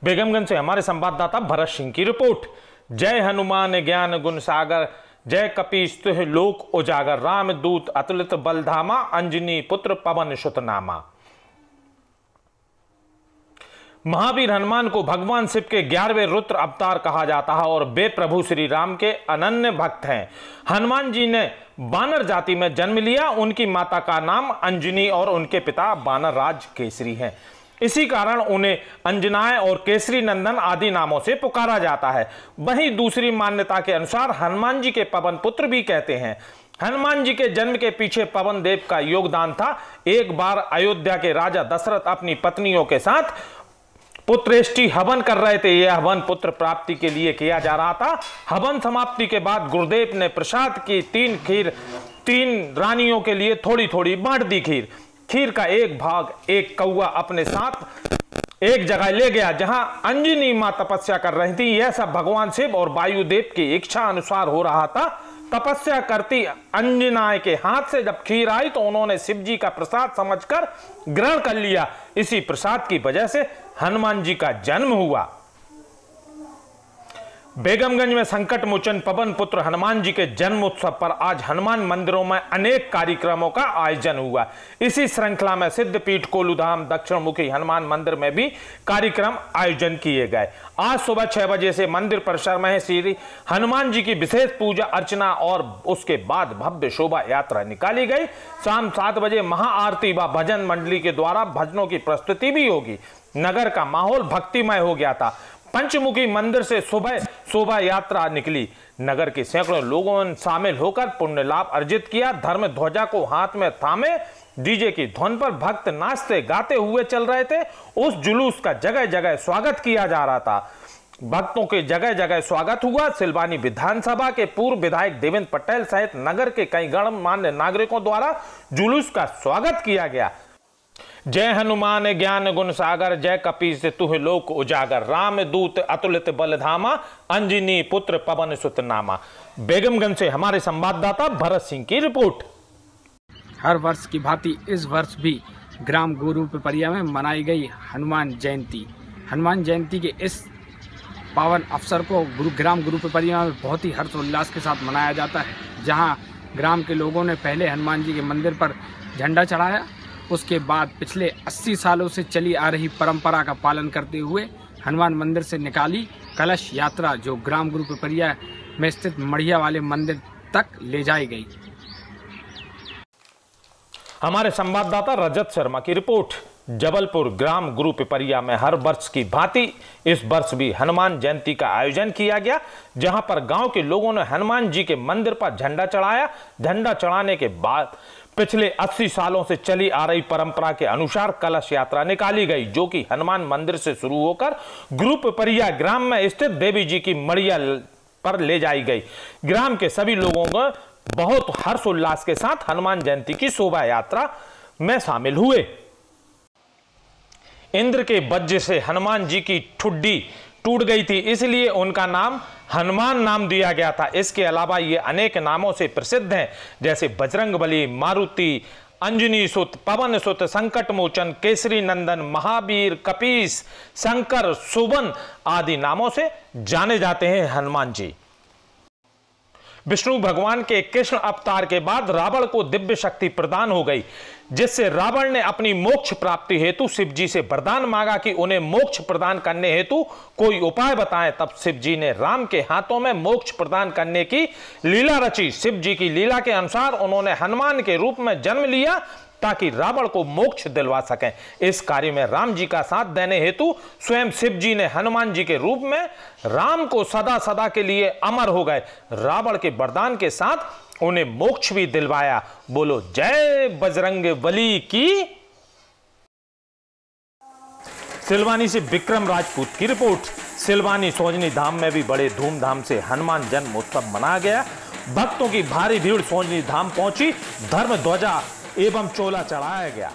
बेगमगंज से हमारे संवाददाता भरत सिंह की रिपोर्ट। जय हनुमान ज्ञान गुण सागर, जय कपीस तुह लोक उजागर, राम दूत अतुलित बलधामा, अंजनी पुत्र पवन सुत नामा। महावीर हनुमान को भगवान शिव के 11वें रुद्र अवतार कहा जाता है और वे प्रभु श्री राम के अनन्य भक्त हैं। हनुमान जी ने वानर जाति में जन्म लिया। उनकी माता का नाम अंजनी और उनके पिता वानर राज केसरी हैं। इसी कारण उन्हें अंजनाय और केसरी नंदन आदि नामों से पुकारा जाता है। वहीं दूसरी मान्यता के अनुसार हनुमान जी के पवन पुत्र भी कहते हैं। हनुमान जी के जन्म के पीछे पवन देव का योगदान था। एक बार अयोध्या के राजा दशरथ अपनी पत्नियों के साथ पुत्रेष्टि हवन कर रहे थे। यह हवन पुत्र प्राप्ति के लिए किया जा रहा था। हवन समाप्ति के बाद गुरुदेव ने प्रसाद की 3 खीर 3 रानियों के लिए थोड़ी थोड़ी बांट दी। खीर का एक भाग एक कौआ अपने साथ एक जगह ले गया जहां अंजनी मां तपस्या कर रही थी। यह सब भगवान शिव और वायुदेव की इच्छा अनुसार हो रहा था। तपस्या करती अंजनाय के हाथ से जब खीर आई तो उन्होंने शिव जी का प्रसाद समझकर ग्रहण कर लिया। इसी प्रसाद की वजह से हनुमान जी का जन्म हुआ। बेगमगंज में संकट मोचन पवन पुत्र हनुमान जी के जन्म उत्सव पर आज हनुमान मंदिरों में अनेक कार्यक्रमों का आयोजन हुआ। इसी श्रृंखला में सिद्धपीठ कोलूधाम दक्षिण मुखी हनुमान मंदिर में भी कार्यक्रम आयोजन किए गए। आज सुबह 6 बजे से मंदिर परिसर में श्री हनुमान जी की विशेष पूजा अर्चना और उसके बाद भव्य शोभा यात्रा निकाली गई। शाम 7 बजे महाआरती व भजन मंडली के द्वारा भजनों की प्रस्तुति भी होगी। नगर का माहौल भक्तिमय हो गया था। पंचमुखी मंदिर से सुबह शोभा यात्रा निकली। नगर के सैकड़ों लोगों ने शामिल होकर पुण्य लाभ अर्जित किया। धर्म ध्वजा को हाथ में थामे डीजे की धुन पर भक्त नाचते गाते हुए चल रहे थे। उस जुलूस का जगह जगह स्वागत किया जा रहा था। भक्तों के जगह जगह स्वागत हुआ। सिलवानी विधानसभा के पूर्व विधायक देवेंद्र पटेल सहित नगर के कई गणमान्य नागरिकों द्वारा जुलूस का स्वागत किया गया। जय हनुमान ज्ञान गुण सागर, जय कपीस तुह लोक उजागर, राम दूत अतुलित बलधामा, अंजनी पुत्र पवन सुत नामा। बेगमगंज से हमारे संवाददाता भरत सिंह की रिपोर्ट। हर वर्ष की भांति इस वर्ष भी ग्राम गुरु पिपरिया में मनाई गई हनुमान जयंती। हनुमान जयंती के इस पावन अवसर को ग्राम गुरु पिपरिया में बहुत ही हर्षोल्लास के साथ मनाया जाता है। जहां ग्राम के लोगों ने पहले हनुमान जी के मंदिर पर झंडा चढ़ाया। उसके बाद पिछले 80 सालों से चली आ रही परंपरा का पालन करते हुए हनुमान मंदिर से निकाली कलश यात्रा जो ग्राम गुरु पिपरिया में स्थित मढ़िया वाले मंदिर तक ले जाई गई। हमारे संवाददाता रजत शर्मा की रिपोर्ट। जबलपुर ग्राम गुरु पिपरिया में हर वर्ष की भांति इस वर्ष भी हनुमान जयंती का आयोजन किया गया, जहां पर गांव के लोगों ने हनुमान जी के मंदिर पर झंडा चढ़ाया। झंडा चढ़ाने के बाद पिछले 80 सालों से चली आ रही परंपरा के अनुसार कलश यात्रा निकाली गई, जो कि हनुमान मंदिर से शुरू होकर गुरु पिपरिया ग्राम में स्थित देवी जी की मड़िया पर ले जाई गई। ग्राम के सभी लोगों को बहुत हर्षोल्लास के साथ हनुमान जयंती की शोभा यात्रा में शामिल हुए। इंद्र के वज्र से हनुमान जी की ठुड्डी टूट गई थी, इसलिए उनका नाम हनुमान नाम दिया गया था। इसके अलावा ये अनेक नामों से प्रसिद्ध हैं, जैसे बजरंगबली, मारुति, अंजनी सुत, पवन सुत, संकट मोचन, केसरी नंदन, महावीर, कपीस, शंकर, सुवन आदि नामों से जाने जाते हैं हनुमान जी। विष्णु भगवान के कृष्ण अवतार के बाद रावण को दिव्य शक्ति प्रदान हो गई, जिससे रावण ने अपनी मोक्ष प्राप्ति हेतु शिव जी से वरदान मांगा कि उन्हें मोक्ष प्रदान करने हेतु कोई उपाय बताएं। तब शिव जी ने राम के हाथों में मोक्ष प्रदान करने की लीला रची। शिव जी की लीला के अनुसार उन्होंने हनुमान के रूप में जन्म लिया ताकि रावण को मोक्ष दिलवा सकें। इस कार्य में राम जी का साथ देने हेतु स्वयं शिव जी ने हनुमान जी के रूप में राम को सदा सदा के लिए अमर हो गए। रावण के वरदान के साथ उन्हें मोक्ष भी दिलवाया। बोलो जय बजरंगबली की। सिलवानी से विक्रम राजपूत की रिपोर्ट। सिलवानी सोजनी धाम में भी बड़े धूमधाम से हनुमान जन्म उत्सव मनाया गया। भक्तों की भारी भीड़ सोजनी धाम पहुंची। धर्म ध्वजा एवं चोला चढ़ाया गया।